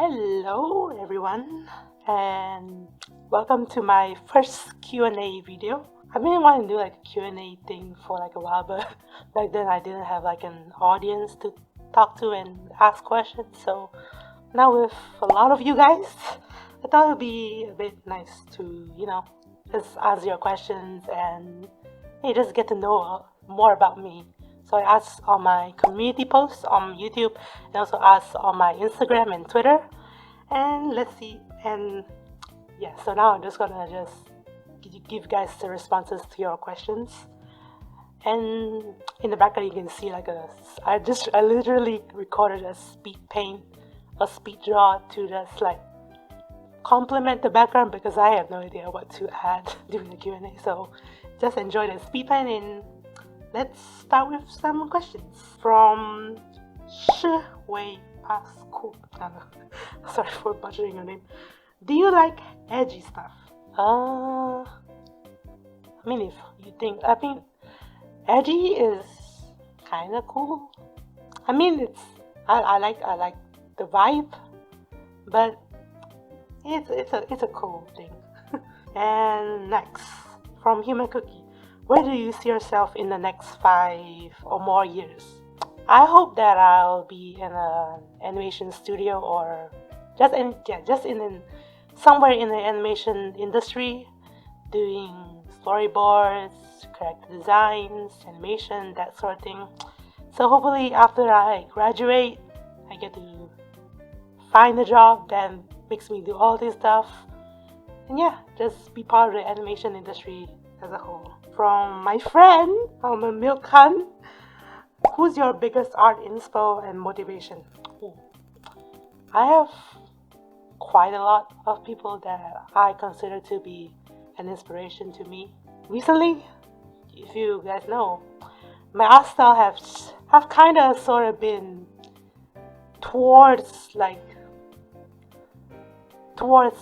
Hello everyone, and welcome to my first Q&A video. I've been wanting to do like a Q&A thing for like a while, but back then I didn't have like an audience to talk to and ask questions. So now with a lot of you guys, I thought it would be a bit nice to, just answer your questions and just get to know more about me. So I asked on my community posts on YouTube and also asked on my Instagram and Twitter. And let's see. And yeah, so now I'm just gonna give guys the responses to your questions. And in the background you can see like I literally recorded a speedpaint, a speeddraw to just like complement the background because I have no idea what to add during the Q&A. So just enjoy the speedpaint and let's start with some questions from Shiwei Pascu. Sorry for butchering your name. Do you like edgy stuff? If you think, edgy is kind of cool. I like the vibe, but it's a cool thing. And next, from Human Cookie. Where do you see yourself in the next 5 or more years? I hope that I'll be in an animation studio or somewhere in the animation industry, doing storyboards, character designs, animation, that sort of thing. So hopefully after I graduate, I get to find a job that makes me do all this stuff. And just be part of the animation industry as a whole. From my friend, Milk Khan, who's your biggest art inspo and motivation? I have quite a lot of people that I consider to be an inspiration to me. Recently, if you guys know, my art style have kind of sort of been towards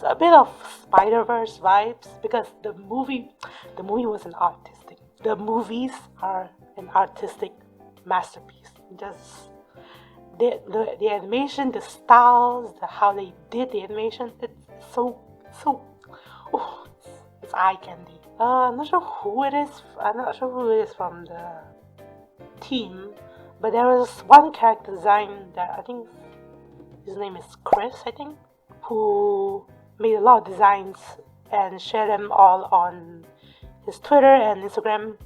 a bit of Spider-Verse vibes because the movie was an artistic. The movies are an artistic masterpiece. Just the animation, the styles, how they did the animation, it's it's eye candy. I'm not sure who it is. I'm not sure who it is from the team, but there was one character design that I think his name is Chris, I think, who made a lot of designs and shared them all on his Twitter and Instagram.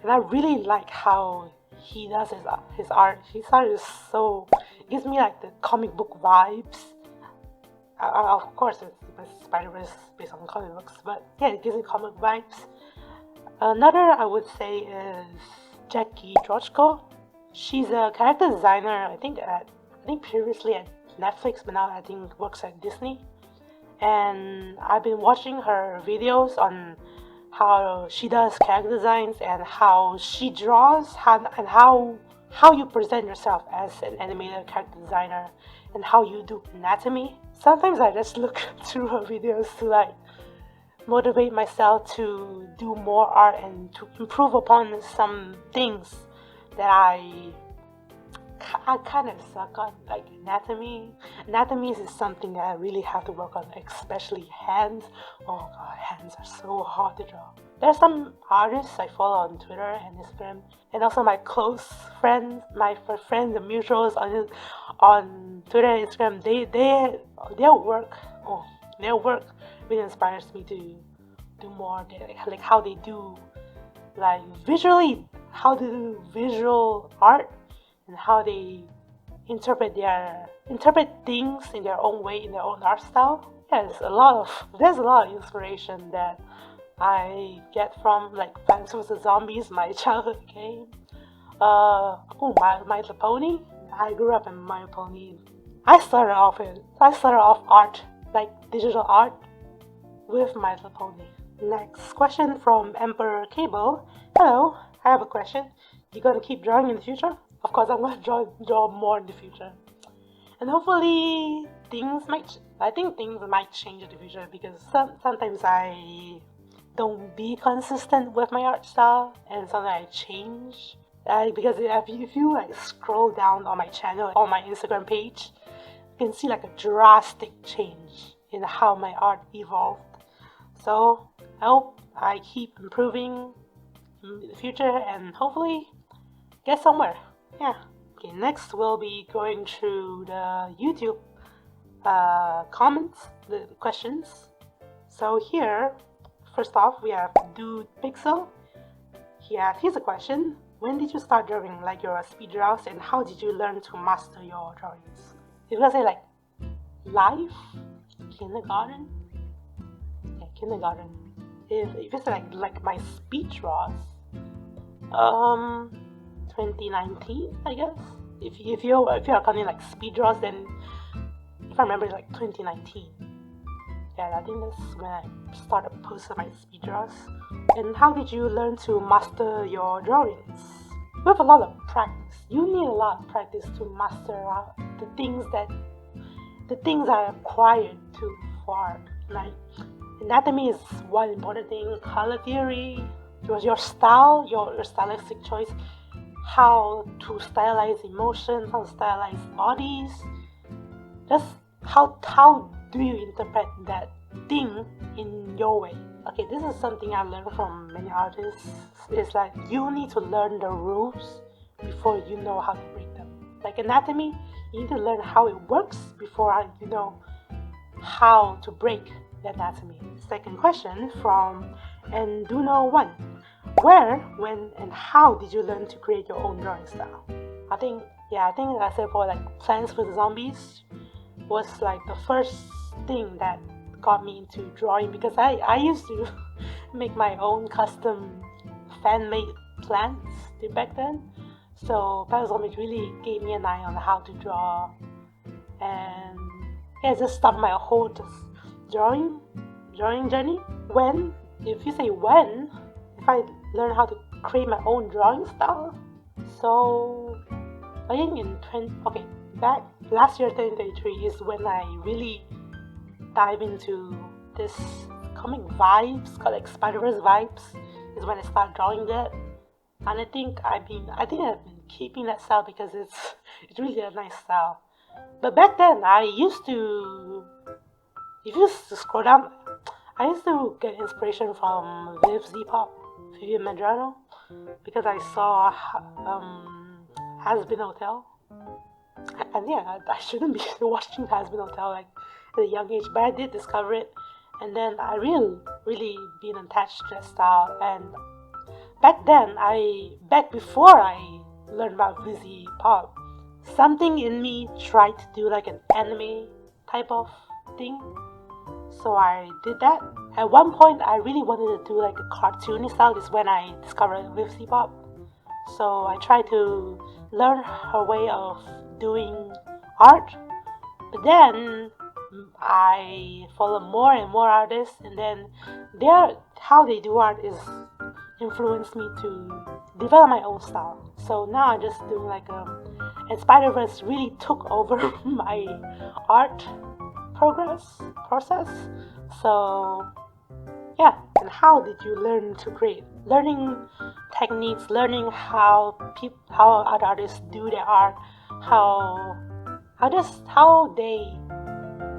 And I really like how he does his art. His art is it gives me like the comic book vibes. Of course, it's Spider-Verse based on comic books, but it gives me comic vibes. Another I would say is Jackie Drochko. She's a character designer, I think previously at Netflix, but now I think works at Disney. And I've been watching her videos on how she does character designs and how she draws, and how you present yourself as an animated character designer and how you do anatomy. Sometimes I just look through her videos to motivate myself to do more art and to improve upon some things that I kind of suck on, like anatomy. Anatomy is something that I really have to work on, especially hands. Oh god, hands are so hard to draw. There's some artists I follow on Twitter and Instagram, and also my close friends, the mutuals on Twitter and Instagram. Their work really inspires me to do more. Like how they do, visual art. And how they interpret things in their own way, in their own art style. There's a lot of inspiration that I get from Plants vs Zombies, my childhood game. My Little Pony. I grew up in My Little Pony. I started off art, digital art, with My Little Pony. Next question from Emperor Cable. Hello, I have a question. You gonna keep drawing in the future? Of course, I'm going to draw more in the future. And hopefully, things might change in the future because sometimes I don't be consistent with my art style and sometimes I change. Because if you scroll down on my channel, on my Instagram page, can see like a drastic change in how my art evolved. So I hope I keep improving in the future and hopefully get somewhere. Yeah. Okay, next we'll be going through the YouTube comments, the questions. So here, first off, we have Dude Pixel. Here's a question. When did you start drawing, like your speed draws, and how did you learn to master your drawings? If I say like life, kindergarten, yeah, kindergarten. If it's like my speed draws, 2019, I guess. If you're counting like speed draws, then if I remember, it's like 2019. Yeah, I think that's when I started posting my speed draws. And how did you learn to master your drawings? With a lot of practice. You need a lot of practice to master the things that are required for art. Like anatomy is one important thing. Color theory, your style, your stylistic choice, how to stylize emotions, how to stylize bodies. Just how do you interpret that thing in your way? Okay, this is something I learned from many artists. It's like you need to learn the rules before you know how to break them. Like anatomy, you need to learn how it works before you know how to break the anatomy. Second question from Enduno1. Where, when, and how did you learn to create your own drawing style? I think I said for like Plants vs Zombies was like the first thing that got me into drawing, because I used to make my own custom fan-made plants back then. So Plants vs Zombies really gave me an eye on how to draw, and yeah, just started my whole drawing journey. When, if you say when, if I learned how to create my own drawing style, so I think back last year 2023 is when I really dive into this comic vibes, called like Spider-Verse vibes, is when I start drawing that. And I think I've been keeping that style because it's really a nice style. But back then I used to, if you scroll down, I used to get inspiration from Vivian Medrano, because I saw Has Been Hotel. And yeah, I shouldn't be watching Has Been Hotel like at a young age, but I did discover it, and then I really been attached to that style. And back before I learned about Vizzy Pop, something in me tried to do like an anime type of thing, so I did that. At one point, I really wanted to do like a cartoony style. This is when I discovered Vizzy Pop, so I tried to learn her way of doing art. But then I follow more and more artists, and then how they do art is influenced me to develop my own style. So now I just do like and Spider-Verse really took over my art process. So yeah. And how did you learn to create? Learning techniques, learning how other artists do their art, how they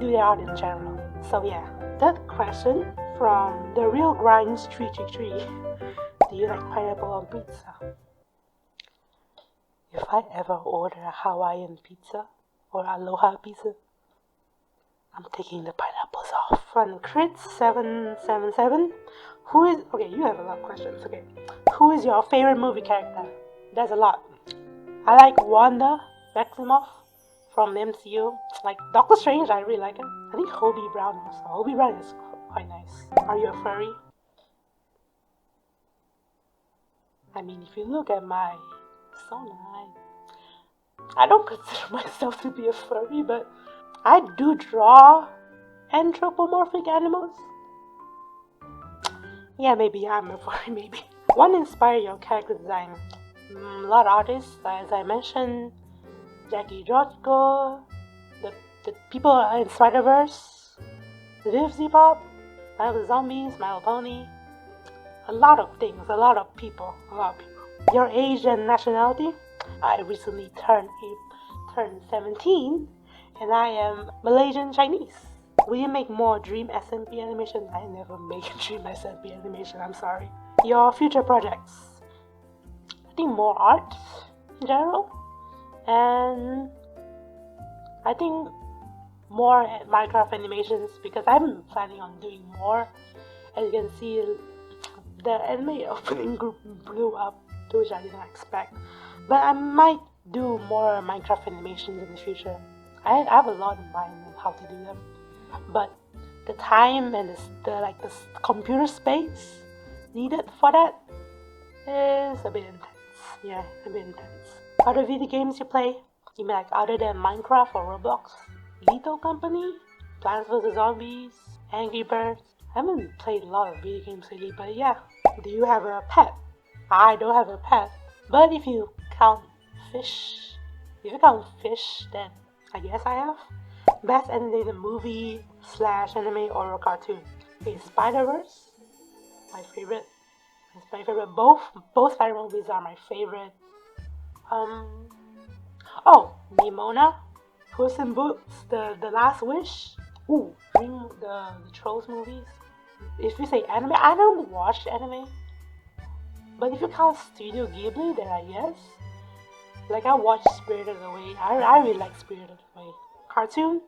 do their art in general. So yeah. Third question from The Real Grinds 333. Do you like pineapple on pizza? If I ever order a Hawaiian pizza or Aloha pizza, I'm taking the pineapples off. And Crit777, you have a lot of questions. Okay, who is your favorite movie character? There's a lot. I like Wanda Maximoff from the MCU. Like Doctor Strange, I really like her. I think Hobie Brown also. Hobie Brown is quite nice. Are you a furry? I mean, if you look at my persona, I don't consider myself to be a furry, but I do draw anthropomorphic animals. Yeah, maybe I'm a furry, maybe. What inspired your character design? A lot of artists, as I mentioned, Jackie Drotko, the people in Spider-Verse, Vivzy Pop, Plants vs Zombies, My Little Pony. A lot of things, a lot of people. Your age and nationality? I recently turned 17, and I am Malaysian Chinese. Will you make more Dream SMP animation? I never make Dream SMP animation, I'm sorry. Your future projects? I think more art in general, and I think more Minecraft animations because I'm planning on doing more. As you can see, the anime opening group blew up, which I didn't expect. But I might do more Minecraft animations in the future. I have a lot in mind on how to do them, but the time and the computer space needed for that is a bit intense. Yeah, a bit intense. Other video games you play? You mean like other than Minecraft or Roblox? Lethal Company? Plants vs Zombies? Angry Birds? I haven't played a lot of video games lately, but yeah. Do you have a pet? I don't have a pet. But if you count fish, then I guess I have. Best animated movie / anime or cartoon? Okay, Spider-Verse? My favorite. It's my favorite. Both Spider movies are my favorite. Oh, Nimona, Puss in Boots, the Last Wish. Ooh, the Trolls movies. If you say anime, I don't watch anime. But if you count Studio Ghibli, then I guess. Like I watched Spirited Away. I really like Spirited Away. Cartoon,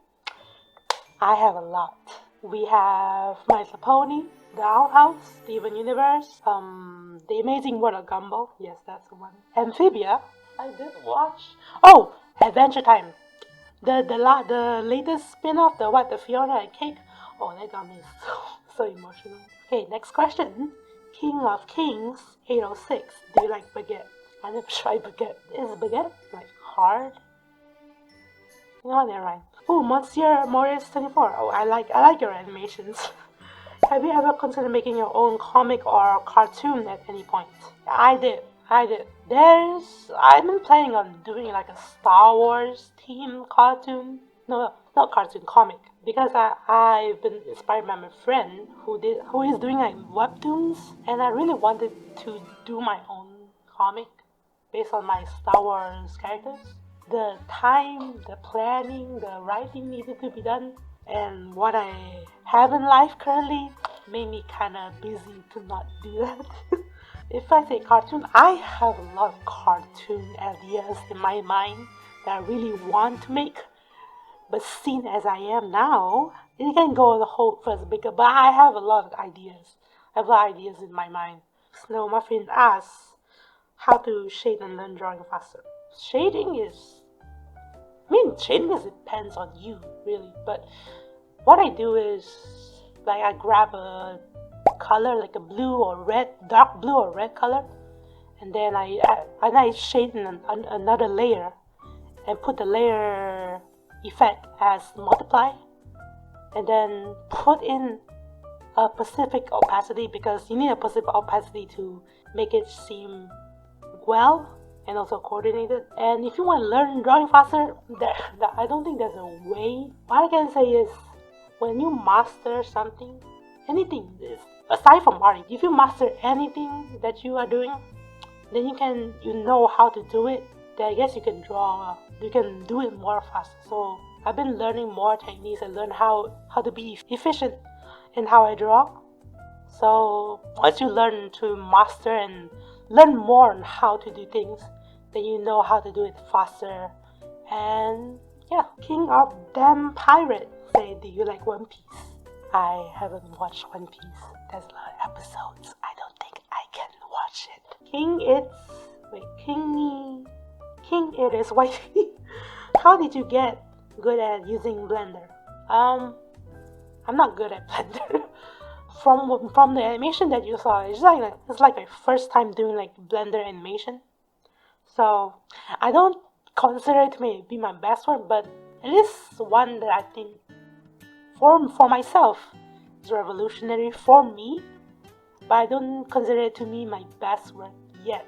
I have a lot. We have My Little Pony, The Owl House, Steven Universe, The Amazing World of Gumball. Yes, that's the one. Amphibia, I did watch. Oh, Adventure Time. The latest spin-off, the Fiona and Cake. Oh, that got me so emotional. Okay, next question. King of Kings 806. Do you like baguette? I never tried baguette. Is baguette like hard? No, never mind. Oh, Monsieur Maurice 24. Oh, I like your animations. Have you ever considered making your own comic or cartoon at any point? I did. I've been planning on doing like a Star Wars themed cartoon. No, not cartoon, comic. Because I've been inspired by my friend who is doing like webtoons, and I really wanted to do my own comic based on my Star Wars characters. The time, the planning, the writing needed to be done, and what I have in life currently made me kind of busy to not do that. If I say cartoon, I have a lot of cartoon ideas in my mind that I really want to make. But seen as I am now, it can go the whole first bigger. But I have a lot of ideas. I have a lot of ideas in my mind. Snow Muffin asks how to shade and learn drawing faster. Shading depends on you, really. But what I do is, like, I grab a color, like a blue or red, dark blue or red color, and then I shade in another layer, and put the layer effect as multiply, and then put in a specific opacity, because you need a specific opacity to make it seem well and also coordinated. And if you want to learn drawing faster, I don't think there's a way. What I can say is, when you master something, anything is, aside from art, if you master anything that you are doing, then you know how to do it. Then I guess you can do it more faster. So I've been learning more techniques and learn how to be efficient in how I draw. So once you learn to master and learn more on how to do things, then you know how to do it faster. And yeah, King of Damn Pirate say, do you like One Piece? I haven't watched One Piece. There's a lot of episodes. I don't think I can watch it. King It Is Whitey. How did you get good at using Blender? I'm not good at Blender. From the animation that you saw, it's like my first time doing like Blender animation. So I don't consider it to be my best work, but it is one that I think for myself is revolutionary for me. But I don't consider it to be my best work yet.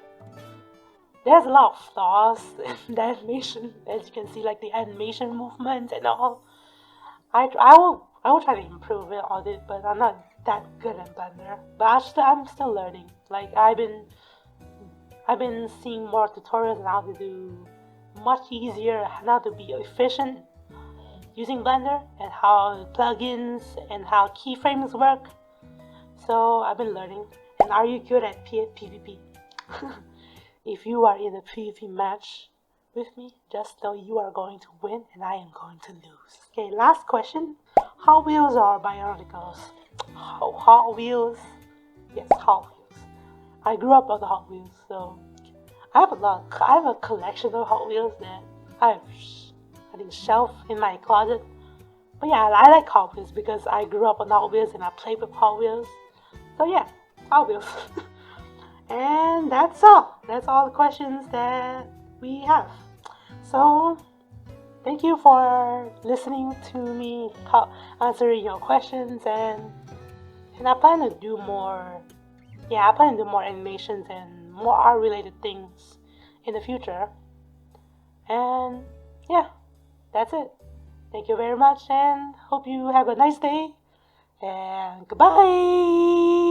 There's a lot of flaws in the animation, as you can see, like the animation movements and all. I will try to improve it on it, but I'm not that good at Blender. But I'm still learning. Like I've been seeing more tutorials on how to do much easier, how to be efficient using Blender and how plugins and how keyframes work. So I've been learning. And are you good at PvP? If you are in a PvP match with me, just know you are going to win and I am going to lose. Okay, last question. Hot Wheels or Bionicles? Hot Wheels? Yes, Hot Wheels. I grew up on the Hot Wheels, so I have a collection of Hot Wheels that I have, I think, shelf in my closet. But yeah, I like Hot Wheels because I grew up on Hot Wheels and I played with Hot Wheels. So yeah, Hot Wheels. And that's all. That's all the questions that we have. So thank you for listening to me answering your questions, and I plan to do more. Yeah, I plan to do more animations and more art related things in the future. And yeah, that's it. Thank you very much and hope you have a nice day and goodbye.